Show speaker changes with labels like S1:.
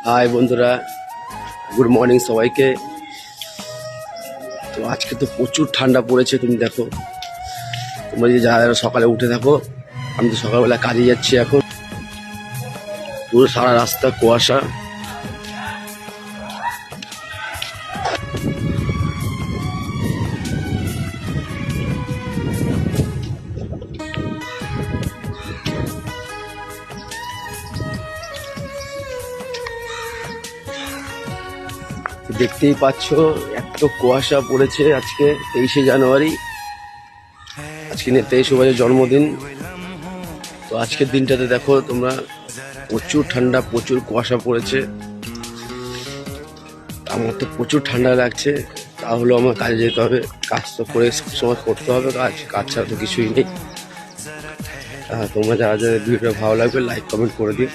S1: High বন্ধুরা, good morning সবাইকে। তো আজকে তো প্রচুর ঠান্ডা পড়েছে। তুমি দেখো, তোমরা যে যারা সকালে উঠে থাকো, আমি তো সকালবেলা কাজে যাচ্ছি। এখন পুরো সারা রাস্তা কুয়াশা। দেখতেই পাচ্ছ এত কুয়াশা পড়েছে। আজকে 23শে জানুয়ারি, আজকে নেতাজি সুভাষের জন্মদিন। তো আজকের দিনটাতে দেখো তোমরা, প্রচুর ঠান্ডা, প্রচুর কুয়াশা পড়েছে। আমার তো প্রচুর ঠান্ডা লাগছে, তাহলেও আমার কাজে যেতে হবে। কাজ তো করে সবসময় করতে হবে, কাজ ছাড়া তো কিছুই নেই। তোমরা যারা যারা ভিডিওটা ভালো লাগবে লাইক কমেন্ট করে দিও।